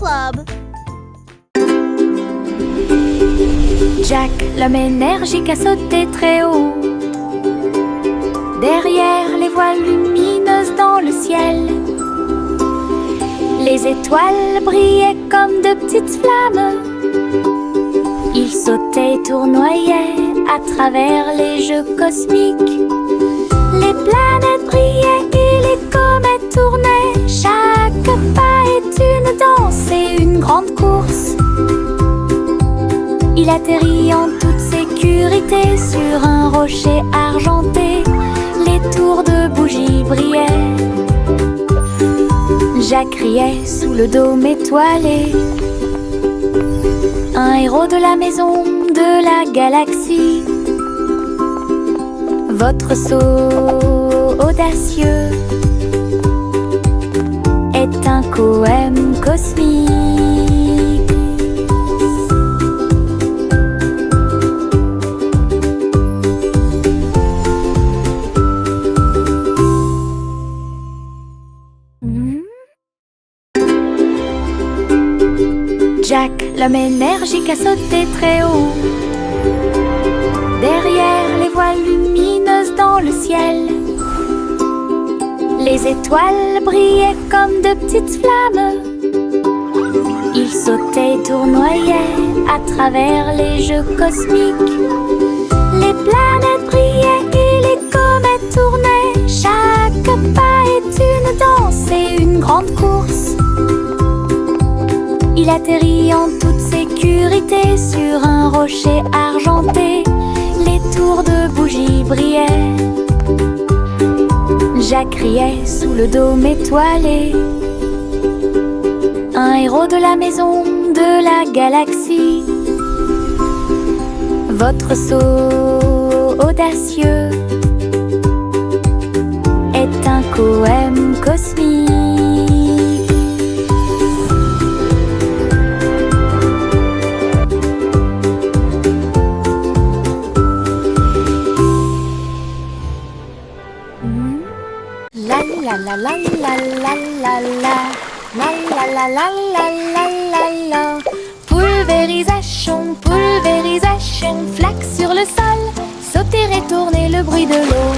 Club. Jack, l'homme énergique, a sauté très haut. Derrière les voiles lumineuses dans le ciel, les étoiles brillaient comme de petites flammes. Il sautait et tournoyait à travers les jeux cosmiques. Les planètes brillaient et les comètes tournaient. Chaque pas est une danse et une grande course. Il atterrit en toute sécurité sur un rocher argenté. Les tours de bougies brillaient. Jack riait sous le dôme étoilé. Un héros de la maison de la galaxie. Votre saut audacieux est un poème cosmique. Jack, l'homme énergique, a sauté très haut. Derrière les voiles lumineuses dans le ciel, les étoiles brillaient comme de petites flammes. Il sautait et tournoyait à travers les jeux cosmiques. Les planètes brillaient et les comètes tournaient. Chaque pas est une danse et une grande course. Il atterrit en toute sécurité sur un rocher argenté. Les tours de bougies brillaient. Jack riait sous le dôme étoilé. Un héros de la maison de la galaxie. Votre saut audacieux est un poème cosmique. La la la la la la la la la la la la la la la. Pulvérisation, pulvérisation, flaque sur le sol, sauter et tourner le bruit de l'eau.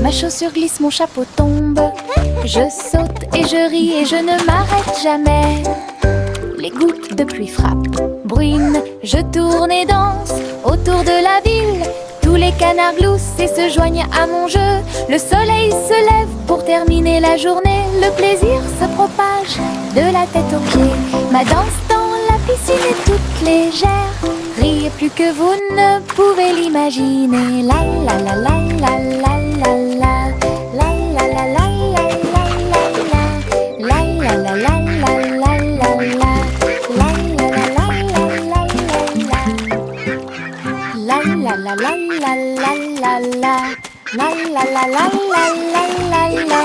Ma chaussure glisse, mon chapeau tombe. Je saute et je ris et je ne m'arrête jamais. Les gouttes de pluie frappent, bruinent, je tourne et danse autour de la ville. Tous les canards gloussent et se joignent à mon jeu. Le soleil se lève pour terminer la journée. Le plaisir se propage de la tête aux pieds. Ma danse dans la piscine est toute légère. Riez plus que vous ne pouvez l'imaginer. La la la la la la la la. La la la la la la la. La la la la la la la la. La la la la la la la. La la la la la la la. La la la la la la la la.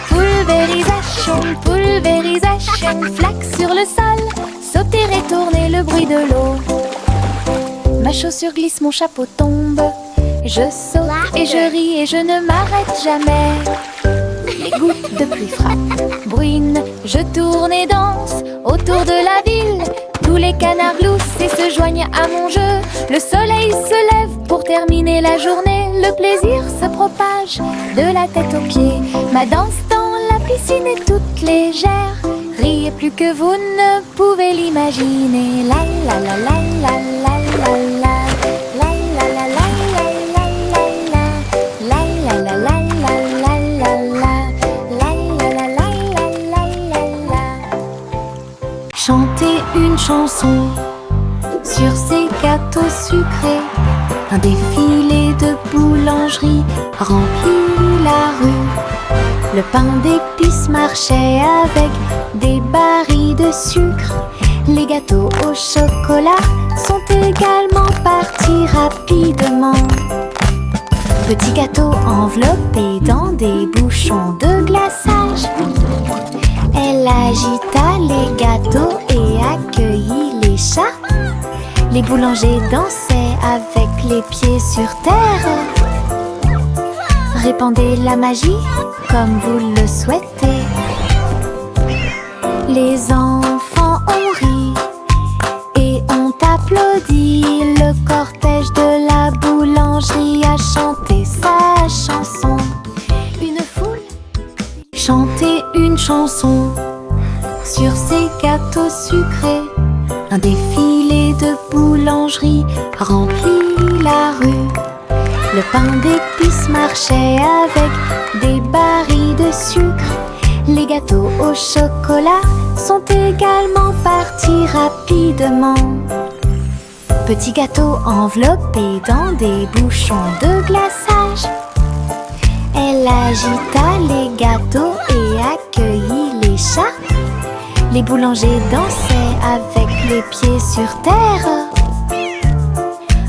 Pulvérisation, pulvérisation, flaque sur le sol, sauter et tourner le bruit de l'eau. Ma chaussure glisse, mon chapeau tombe. Je saute et je ris et je ne m'arrête jamais. Les gouttes de pluie frappent, bruinent, je tourne et danse autour de la ville. Tous les canards gloussent et se joignent à mon jeu. Le soleil se lève pour terminer la journée. Le plaisir se propage de la tête aux pieds. Ma danse dans la piscine est toute légère. Riez plus que vous ne pouvez l'imaginer. La la la la la la la la. La la la la la la la la. La la la la la la la la. La la la la la la la. Chanter une chanson sur ces gâteaux sucrés. Un défilé de boulangerie remplit la rue. Le pain d'épices marchait avec des barils de sucre. Les gâteaux au chocolat sont également partis rapidement. Petits gâteaux enveloppés dans des bouchons de glaçage. Elle agita les gâteaux et accueillit les chats. Les boulangers dansaient avec les pieds sur terre. Répandez la magie comme vous le souhaitez. Les enfants boulangerie a chanté sa chanson. Une foule chantait une chanson sur ses gâteaux sucrés. Un défilé de boulangerie remplit la rue. Le pain d'épices marchait avec des barils de sucre. Les gâteaux au chocolat sont également partis rapidement. Petits gâteaux enveloppés dans des bouchons de glaçage. Elle agita les gâteaux et accueillit les chats. Les boulangers dansaient avec les pieds sur terre.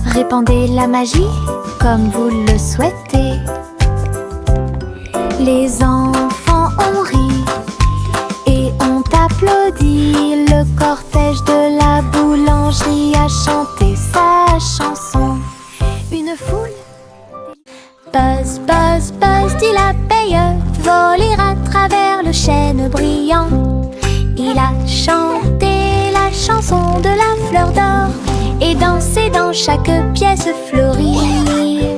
Répandez la magie comme vous le souhaitez. Les enfants ont ri et ont applaudi. Le cortège de la boulangerie a chanté sa chanson. Une foule. Buzz, buzz, buzz, dit l'abeille, voler à travers le chêne brillant. Il a chanté la chanson de la fleur d'or et dansé dans chaque pièce fleurie.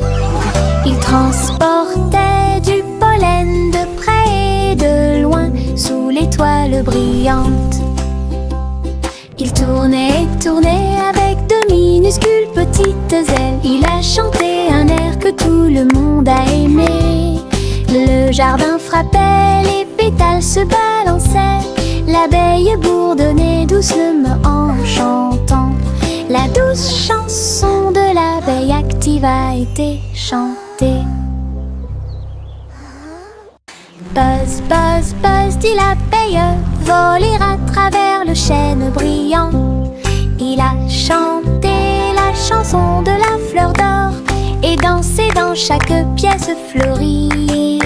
Il transportait du pollen de près et de loin sous l'étoile brillante. Il tournait et tournait avec de minuscules petites ailes. Il a chanté un air que tout le monde a aimé. Le jardin frappait, les pétales se balançaient. L'abeille bourdonnait doucement en chantant. La douce chanson de l'abeille active a été chantée. Buzz, buzz, buzz, dit l'abeille, voler à travers le chêne brillant. Il a chanté la chanson de la fleur d'or et dansé dans chaque pièce fleurie.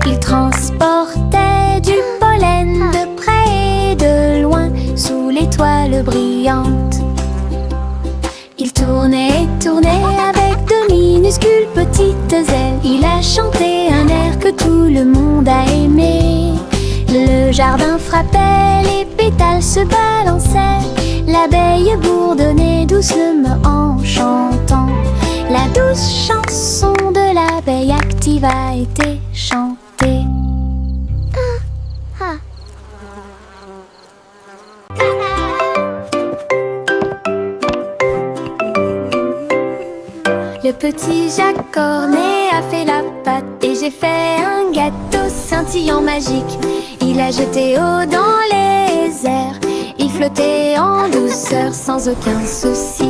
Il transportait du pollen de près et de loin sous l'étoile brillante. Il tournait et tournait avec de minuscules petites ailes. Il a chanté un air que tout le monde a aimé. Le jardin frappait, les pétales se balançaient. L'abeille bourdonnait doucement en chantant. La douce chanson de l'abeille active a été chantée. Le petit Jacques Cornet a fait la pâte et j'ai fait un gâteau scintillant magique. Il a jeté eau dans les airs, il flottait en douceur sans aucun souci.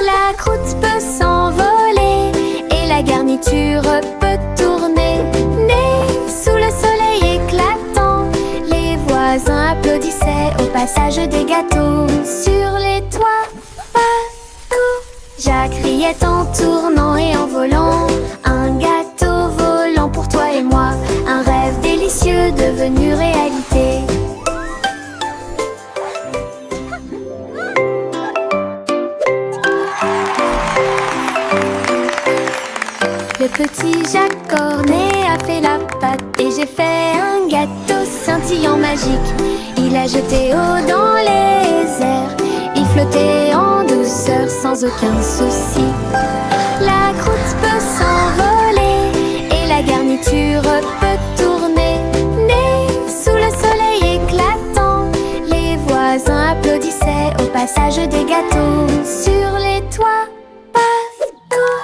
La croûte peut s'envoler et la garniture peut tourner. Né sous le soleil éclatant, les voisins applaudissaient au passage des gâteaux. Sur les toits, partout, Jacques riait en tournant et en volant. Un gâteau volant pour toi et moi, un rêve délicieux devenu réalité. Le petit Jacques Cornet a fait la pâte et j'ai fait un gâteau scintillant magique. Il a jeté eau dans les airs, il flottait en douceur sans aucun souci. La croûte peut s'envoler et la garniture peut tourner. Né sous le soleil éclatant, les voisins applaudissaient au passage des gâteaux. Sur les toits, partout,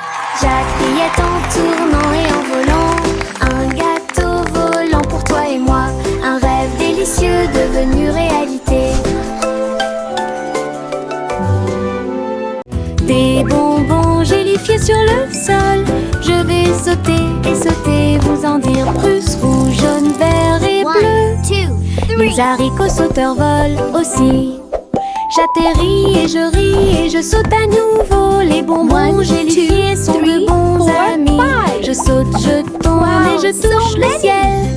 Jacques riait en tournant et en volant. Un gâteau volant pour toi et moi, un rêve délicieux devenu réalité. Des bonbons gélifiés sur le sol, je vais sauter et sauter, vous en dire plus. Rouge, jaune, vert et bleu. Les haricots sauteurs volent aussi. J'atterris et je ris et je saute à nouveau. Les bonbons gélifiés sont de bons amis. Je saute, je tourne et je touche le ciel.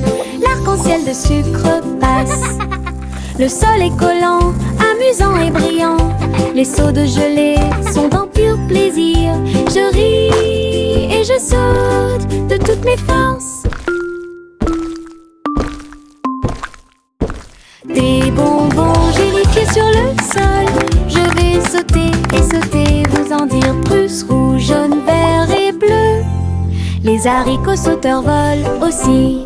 L'arc-en-ciel de sucre passe. Le sol est collant, amusant et brillant. Les seaux de gelée sont en pur plaisir. Je ris et je saute de toutes mes forces. Des bonbons gélifiés sur le sol, je vais sauter et sauter, vous en dire plus. Rouge, jaune, vert Les haricots sauteurs volent aussi.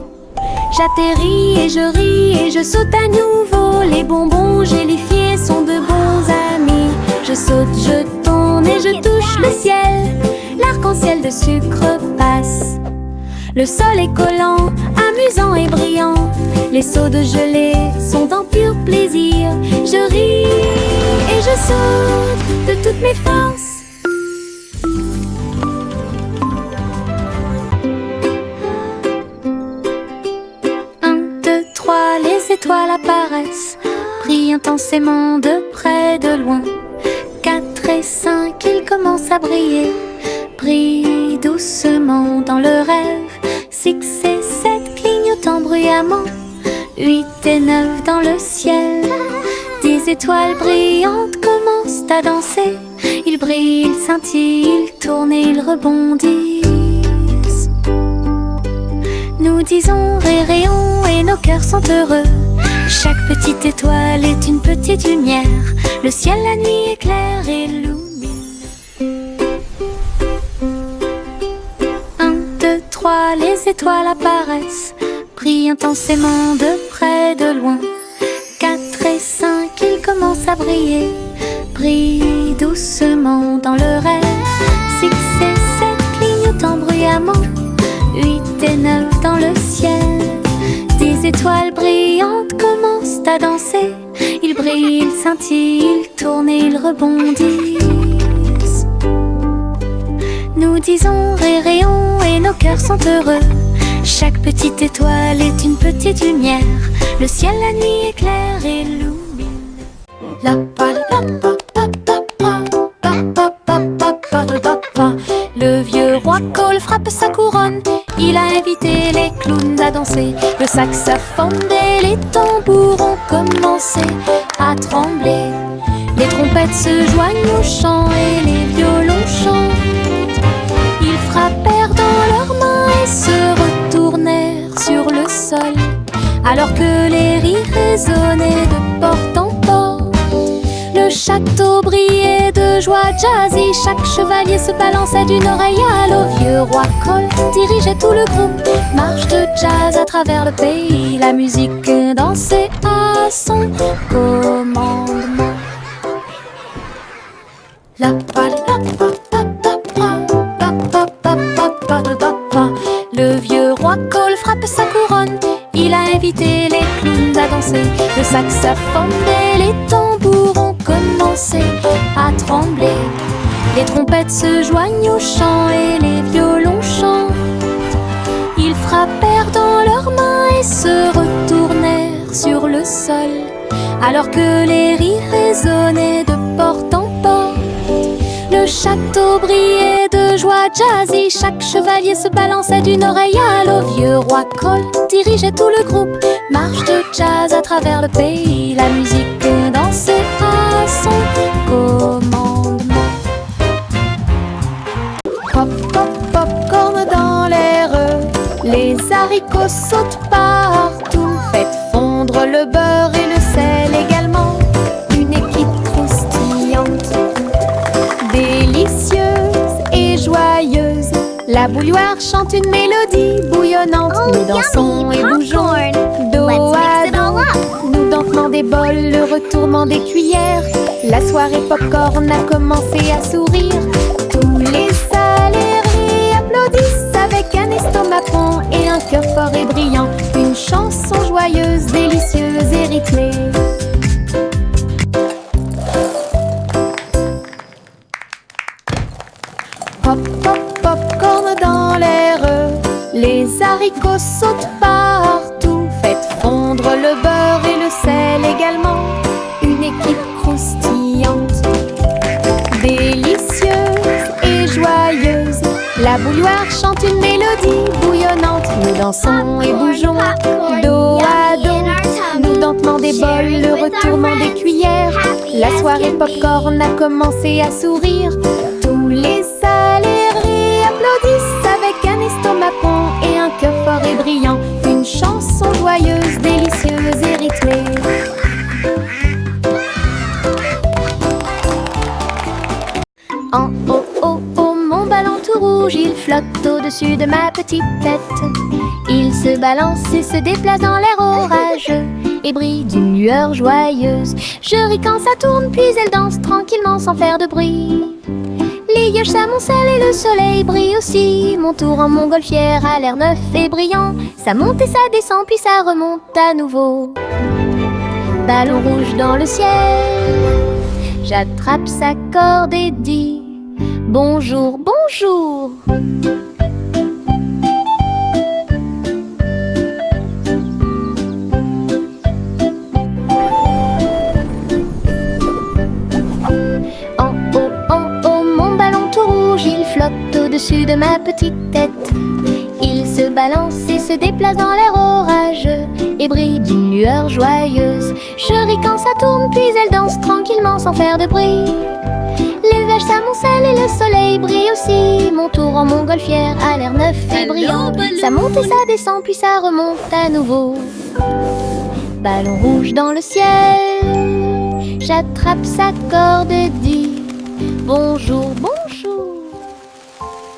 J'atterris et je ris et je saute à nouveau. Les bonbons gélifiés sont de bons amis. Je saute, je tourne et je touche le ciel. L'arc-en-ciel de sucre passe. Le sol est collant, amusant et brillant. Les seaux de gelée sont en pur plaisir. Je ris et je saute de toutes mes forces. Les étoiles apparaissent, brillent intensément de près, de loin. 4 et 5, ils commencent à briller, brillent doucement dans le rêve. 6 et 7 clignotant bruyamment, 8 et 9 dans le ciel. 10 étoiles brillantes commencent à danser. Ils brillent, ils scintillent, ils tournent et ils rebondissent. Nous disons réréons et nos cœurs sont heureux. Chaque petite étoile est une petite lumière. Le ciel la nuit éclaire et illumine. 1, 2, 3, les étoiles apparaissent, brillent intensément de près, de loin. 4 et 5, ils commencent à briller, brillent doucement dans le rêve. 6 et 7 clignotant bruyamment, 8 et 9 dans le ciel. 10 étoiles brillantes commencent à danser. Ils brillent, ils scintillent, ils tournent et ils rebondissent. Nous disons réréons et nos cœurs sont heureux. Chaque petite étoile est une petite lumière. Le ciel la nuit éclaire et illumine. Le vieux roi Cole frappe sa couronne. Il a invité les clowns à danser. Le saxophone et les tambours ont commencé à trembler. Les trompettes se joignent au chant et les violons chantent. Ils frappèrent dans leurs mains et se retournèrent sur le sol, alors que les rires résonnaient de porte en porte. Le château brillait de joie jazzy. Chaque chevalier se balançait d'une oreille à l'autre. Vieux roi Cole dirigeait tout le groupe. Marche de jazz à travers le pays. La musique dansait à son commandement. Le vieux roi Cole frappe sa couronne. Il a invité les clowns à danser. Le saxophone et les tambours ont commencé à trembler. Les trompettes se joignent au chant et les violons chantent. Ils frappèrent dans leurs mains et se retournèrent sur le sol, alors que les rires résonnaient de porte en porte. Le château brillait de joie jazzy. Chaque chevalier se balançait d'une oreille à l'autre. Vieux roi Cole dirigeait tout le groupe. Marche de jazz à travers le pays. La musique dansait à son commandement. Pop, pop, popcorn dans l'air. Les haricots sautent partout. Faites fondre le beurre et le sel également. Une équipe croustillante, délicieuse et joyeuse. La bouilloire chante une mélodie bouillonnante. Nous dansons et bougeons dos à dos. Nous dansons des bols, le retournement des cuillères. La soirée popcorn a commencé à sourire. Tous les salariés applaudissent avec un estomac rond et un cœur fort et brillant. Une chanson joyeuse, délicieuse et rythmée. Pop, pop, popcorn dans l'air. Les haricots sautent partout. Faites fondre le beurre et le sel également. Une équipe croustillante, délicieuse et joyeuse. La bouilloire chante une mélodie bouillonnante. Nous dansons et bougeons dos à dos. Nous dansons des bols, le retournement des cuillères. La soirée popcorn a commencé à sourire. Tous les salariés applaudissent avec un estomac rond et un cœur fort et brillant. Une chanson joyeuse, délicieuse et rythmée. En haut, oh, oh, mon ballon tout rouge, il flotte au-dessus de ma petite tête. Il se balance et se déplace dans l'air orageux et brille d'une lueur joyeuse. Je ris quand ça tourne, puis elle danse tranquillement sans faire de bruit. Les nuages s'amoncellent et le soleil brille aussi. Mon tour en montgolfière a l'air neuf et brillant. Ça monte et ça descend, puis ça remonte à nouveau. Ballon rouge dans le ciel, j'attrape sa corde et dis bonjour, bonjour. Il flotte au-dessus de ma petite tête. Il se balance et se déplace dans l'air orageux et brille d'une lueur joyeuse. Je ris quand ça tourne, puis elle danse tranquillement sans faire de bruit. Les nuages s'amoncellent et le soleil brille aussi. Mon tour en montgolfière a l'air neuf et brillant. Ça monte et ça descend, puis ça remonte à nouveau. Ballon rouge dans le ciel, j'attrape sa corde et dis bonjour, bonjour.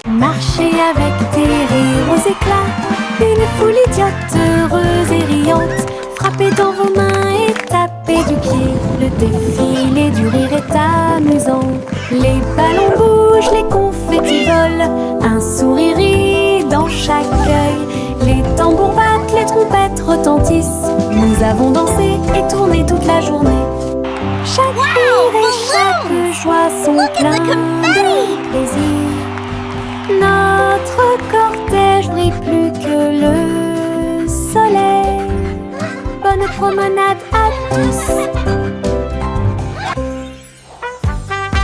Marchez avec des rires aux éclats, une foule idiote, heureuse et riante. Frappez dans vos mains et tapez du pied, le défilé du rire est amusant. Les ballons bougent, les confettis volent, un sourire rit dans chaque œil. Les tambours battent, les trompettes retentissent. Nous avons dansé et tourné toute la journée. Chaque rire et chaque joie sont pleins de plaisir. Notre cortège brille plus que le soleil. Bonne promenade à tous.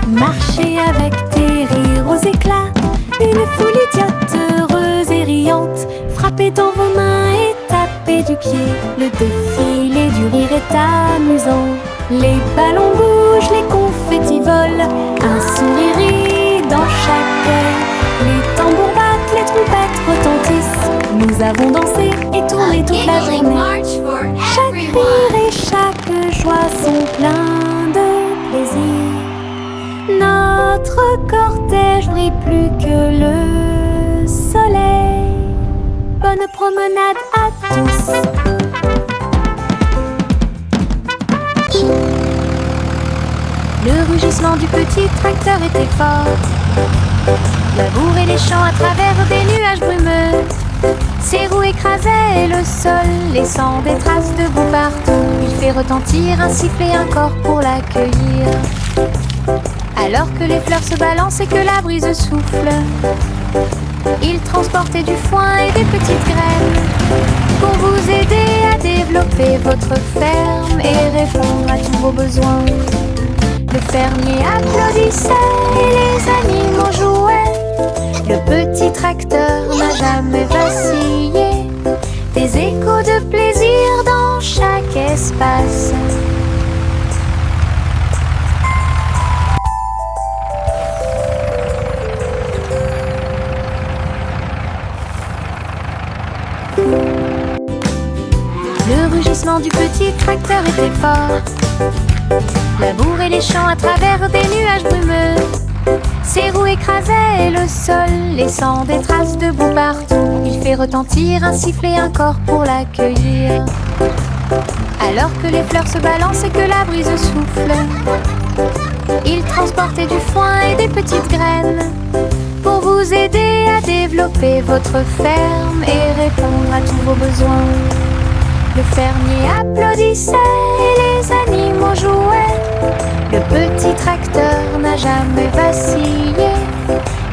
Marchez avec des rires aux éclats, une foule idiote, heureuse et riante. Frappez dans vos mains et tapez du pied, le défilé du rire est amusant. Les ballons bougent, les confettis volent, un sourire rit dans chaque œil. Les tambours battent, les trompettes retentissent. Nous avons dansé et tourné toute la journée. Chaque rire et chaque joie sont pleins de plaisir. Notre cortège brille plus que le soleil. Bonne promenade à tous. Le rugissement du petit tracteur était fort. Labourer les champs à travers des nuages brumeux. Ses roues écrasaient le sol, laissant des traces de boue partout. Il fait retentir un sifflet, un corps pour l'accueillir. Alors que les fleurs se balancent et que la brise souffle, il transportait du foin et des petites graines pour vous aider à développer votre ferme et répondre à tous vos besoins. Le fermier applaudissait et les animaux jouaient. Le petit tracteur n'a jamais vacillé. Des échos de plaisir dans chaque espace. Le rugissement du petit tracteur était fort. Labourer les champs à travers des nuages brumeux. Ses roues écrasaient le sol, laissant des traces de boue partout. Il fait retentir un sifflet, un corps pour l'accueillir. Alors que les fleurs se balancent et que la brise souffle, il transportait du foin et des petites graines pour vous aider à développer votre ferme et répondre à tous vos besoins. Le fermier applaudissait et les animaux jouaient. Le petit tracteur n'a jamais vacillé.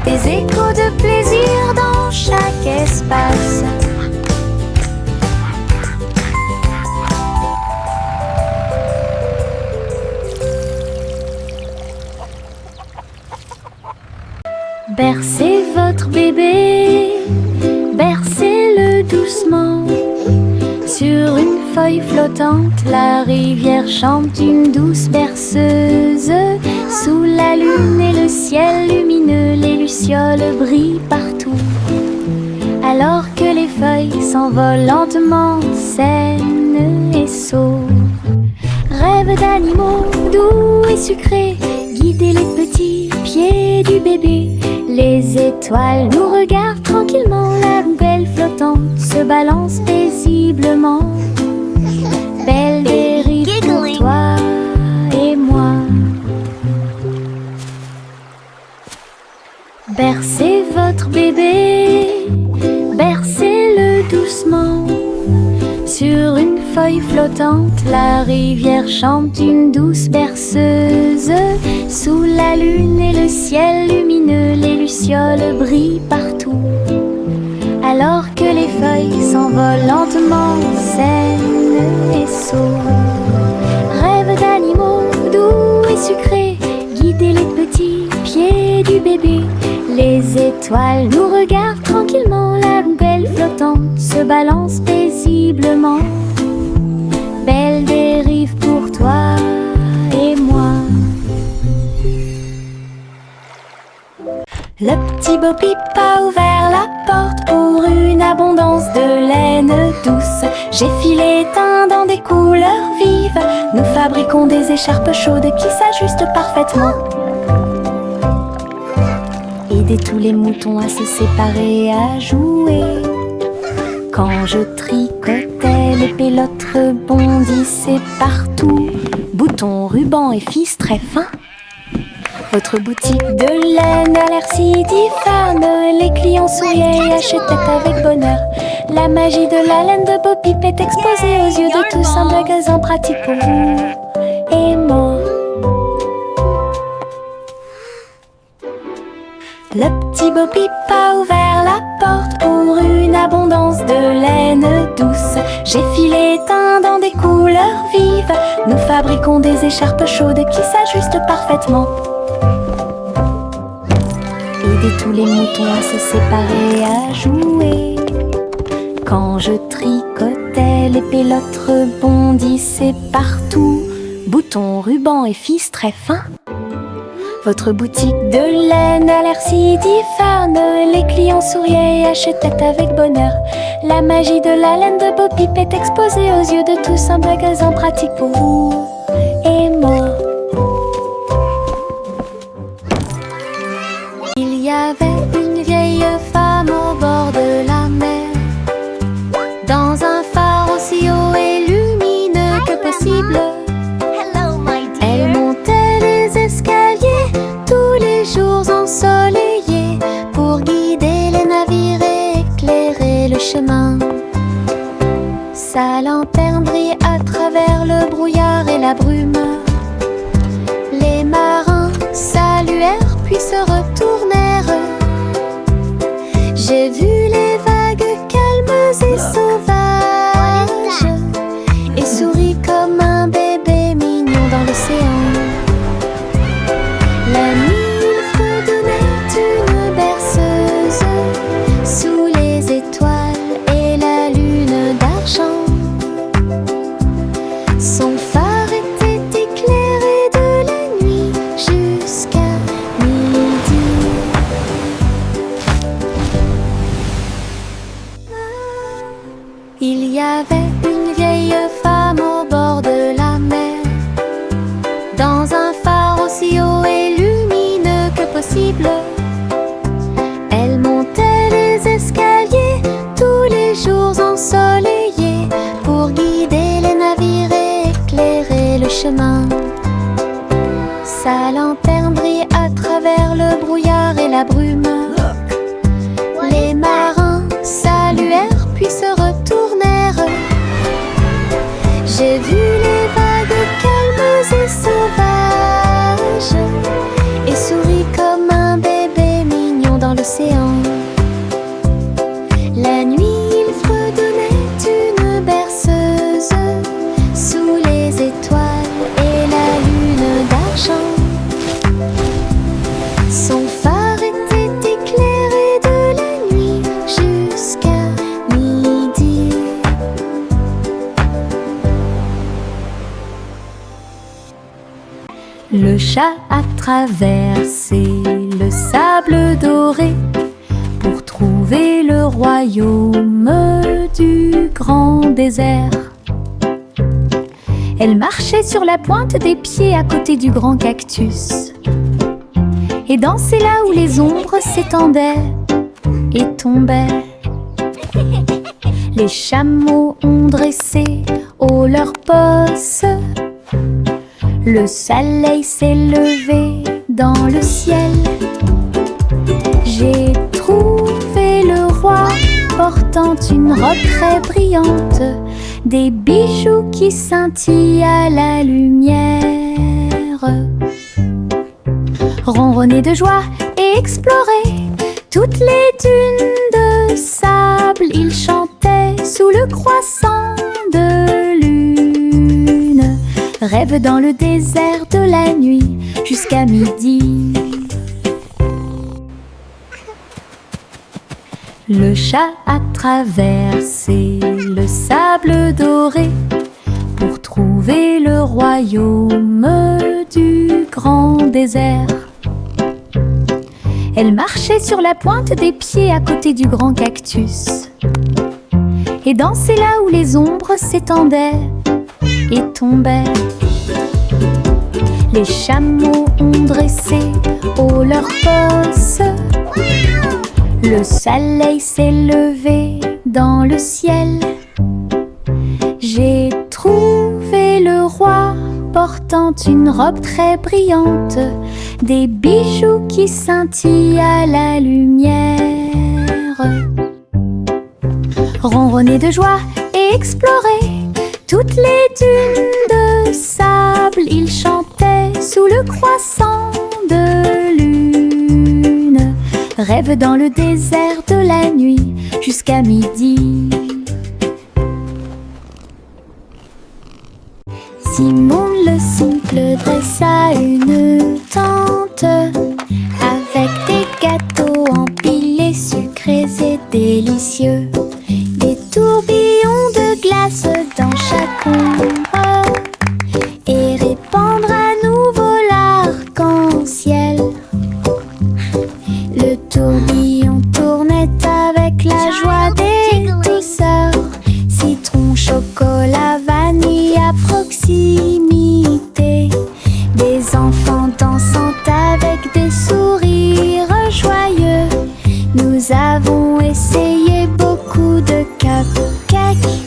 Des échos de plaisir dans chaque espace. Bercez votre bébé, bercez-le doucement. Sur une feuille flottante, la rivière chante une douce berceuse. Sous la lune et le ciel lumineux, les lucioles brillent partout. Alors que les feuilles s'envolent lentement, saines et sauves. Rêve d'animaux doux et sucrés, guidez les petits pieds du bébé. Les étoiles nous regardent tranquillement, la poubelle flottante se balance paisiblement. Belle dérive pour toi et moi. Bercez votre bébé, bercez-le doucement. Sur une feuille flottante, la rivière chante une douce berceuse. Sous la lune et le ciel lumineux, les lucioles brillent partout. Alors que les feuilles s'envolent lentement, saines et sauves. Rêve d'animaux doux et sucrés, guider les petits pieds du bébé. Les étoiles nous regardent tranquillement, la poubelle flottante se balance paisiblement. Belle dérive pour toi et moi. Le petit Bo Peep a ouvert la porte pour une abondance de laine douce. J'ai filé teint dans des couleurs vives. Nous fabriquons des écharpes chaudes qui s'ajustent parfaitement. Aider tous les moutons à se séparer et à jouer. Quand je tricotais, les pélotes rebondissaient partout. Boutons, rubans et fils très fins. Votre boutique de laine a l'air si diphane. Les clients souriaient et achetaient avec bonheur. La magie de la laine de Bo Peep est exposée aux yeux de tous. Un magasin pratique pour vous et moi. Le petit Bo Peep a ouvert la porte pour une abondance de laine douce. J'ai filé teint dans des couleurs vives. Nous fabriquons des écharpes chaudes qui s'ajustent parfaitement. Aider tous les moutons à se séparer et à jouer. Quand je tricotais, les pélotes rebondissaient partout. Boutons, rubans et fils très fins. Votre boutique de laine a l'air si diphane. Les clients souriaient et achetaient avec bonheur. La magie de la laine de Bo Peep est exposée aux yeux de tous. Un magasin pratique pour vous et moi. Il y avait une vieille femme au bord de la mer, dans un phare aussi haut et lumineux que possible. Elle montait les escaliers tous les jours ensoleillés pour guider les navires et éclairer le chemin. Sa lanterne brillait à travers le brouillard et la brume. Les marins saluèrent puis se retournèrent. J'ai vu les vagues calmes et sauvages et souris comme un bébé mignon dans l'océan. La nuit, il fredonnait une berceuse sous les étoiles et la lune d'argent. Son phare était éclairé de la nuit jusqu'à midi. Il y avait une vieille femme au bord de la mer, dans un phare aussi haut et lumineux que possible. Elle montait les escaliers tous les jours ensoleillés pour guider les navires et éclairer le chemin. Sa lanterne brillait à travers le brouillard et la brume. Les marins saluèrent puis se retournèrent. J'ai vu les vagues calmes et sauvages et souris comme un bébé mignon dans l'océan. La nuit, il fredonnait une berceuse sous les étoiles et la lune d'argent. Son phare était éclairé de la nuit jusqu'à midi. Le chat a traversé le sable doré pour trouver le royaume du grand désert. Elle marchait sur la pointe des pieds à côté du grand cactus. et danser là où les ombres s'étendaient et tombaient. Les chameaux ont dressé haut leurs bosses. Le soleil s'est levé dans le ciel. J'ai trouvé le roi portant une robe très brillante, des bijoux qui scintillent à la lumière. Ronronner de joie et explorer toutes les dunes de sable, il chantait sous le croissant de lune. Rêve dans le désert de la nuit jusqu'à midi. Le chat a traversé le sable doré pour trouver le royaume du grand désert. Elle marchait sur la pointe des pieds à côté du grand cactus et dansait là où les ombres s'étendaient et tombaient. Les chameaux ont dressé haut leurs bosses. Le soleil s'est levé dans le ciel. J'ai trouvé le roi portant une robe très brillante, des bijoux qui scintillent à la lumière. Ronronner de joie et explorer toutes les dunes de sable, il chantait sous le croissant de lune. Rêve dans le désert de la nuit jusqu'à midi. Simon le simple dressa une tente avec des gâteaux empilés, sucrés et délicieux, des tourbillons de glace dans chaque ombre et répandre à nouveau l'arc-en-ciel. Le tourbillon tournait avec la joie des douceurs, citron, chocolat, vanille à proximité. Des enfants dansant avec des sourires joyeux. Nous avons essayé beaucoup de cupcakes.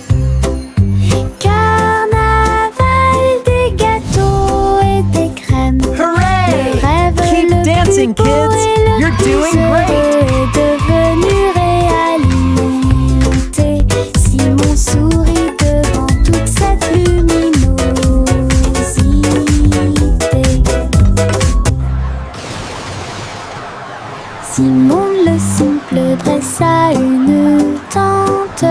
Carnaval, des gâteaux et des crèmes. Hooray! Le rêve Keep le dancing, plus beau kids. et le You're plus doing heureux great. est devenu réalité. Simon sourit devant toute cette luminosité. Simon le simple dressa une tente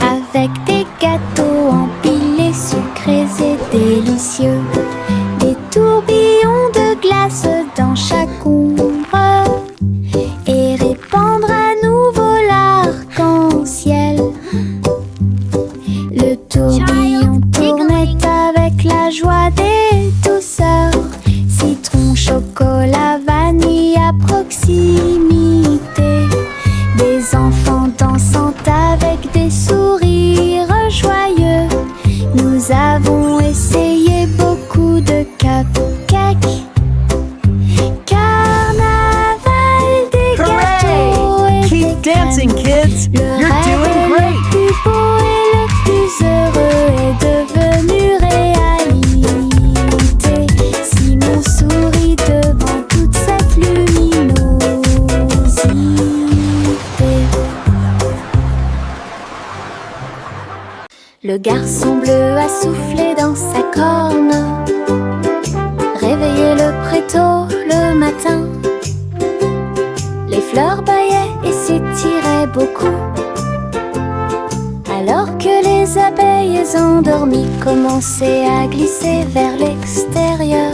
avec des gâteaux empilés, sucrés et délicieux, des tourbillons de glace dans chaque ombre et répandre à nouveau l'arc-en-ciel. Le tourbillon tournait avec la joie des douceurs, citron, chocolat, vanille à proximité. Des enfants dansant avec des sourires joyeux. Nous avons essayé beaucoup de cupcakes. Carnaval, des gâteaux et Keep des dancing, crèmes. kids. Le You're rêve doing le great. plus beau et le plus heureux est devenu réalité. Simon sourit devant toute cette luminosité. Le garçon bleu a soufflé dans sa corne, réveillé le prétôt le matin. Les fleurs bâillaient et s'étiraient beaucoup, alors que les abeilles endormies commençaient à glisser vers l'extérieur.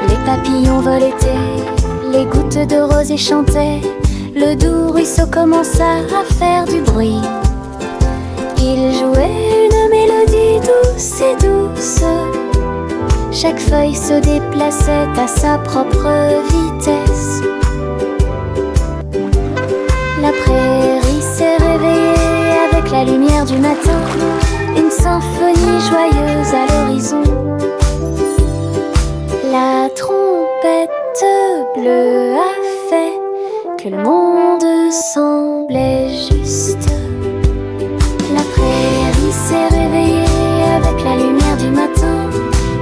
Les papillons voletaient, les gouttes de rosée chantaient, le doux ruisseau commença à faire du bruit. Il jouait une mélodie douce et douce. Chaque feuille se déplaçait à sa propre vitesse. La prairie s'est réveillée avec la lumière du matin, une symphonie joyeuse à l'horizon. La trompette bleue a fait que le monde semblait juste. La prairie s'est réveillée avec la lumière du matin,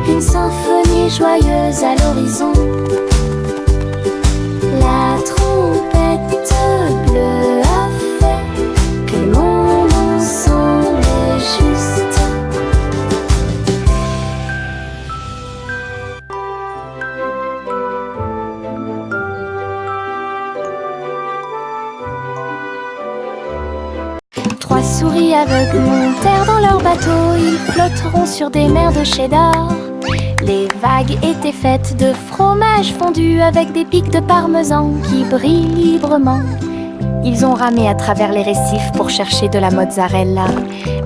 une symphonie joyeuse à l'horizon. La trompette bleue a fait que le monde semblait juste. 3 souris aveugles montèrent dans leur bateau, ils flotteront sur des mers de cheddar. Les vagues étaient faites de fromage fondu avec des pics de parmesan qui brillent librement. Ils ont ramé à travers les récifs pour chercher de la mozzarella.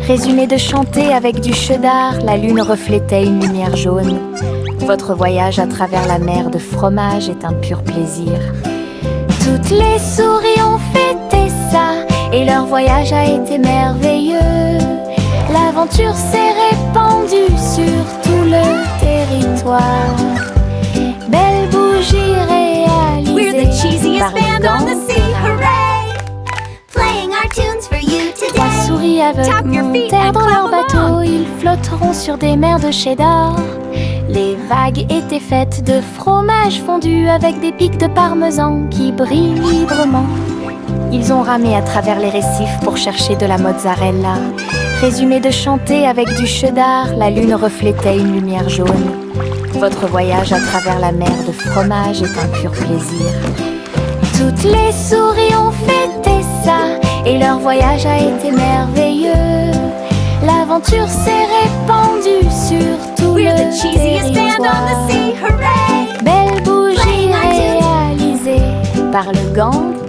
Résumé de chanter avec du cheddar, la lune reflétait une lumière jaune. Votre voyage à travers la mer de fromage est un pur plaisir. Toutes les souris ont fêté ça et leur voyage a été merveilleux. L'aventure s'est répandue sur tout le territoire. Belle bougie réalisée. We're the cheesiest par band le on the sea, Gantera. hooray! Playing our tunes for you 3 today. souris aveugles Tap your feet montèrent and dans leur clap bateau, along. ils flotteront sur des mers de cheddar. Les vagues étaient faites de fromage fondu avec des pics de parmesan qui brillent librement. Ils ont ramé à travers les récifs pour chercher de la mozzarella. Résumé de chanter avec du cheddar, la lune reflétait une lumière jaune. Votre voyage à travers la mer de fromage est un pur plaisir. Toutes les souris ont fêté ça et leur voyage a été merveilleux. L'aventure s'est répandue sur tout We're le the cheesiest band on the territoire. sea, hooray! Belle bougie Playing our tunes. réalisée par le Gantera.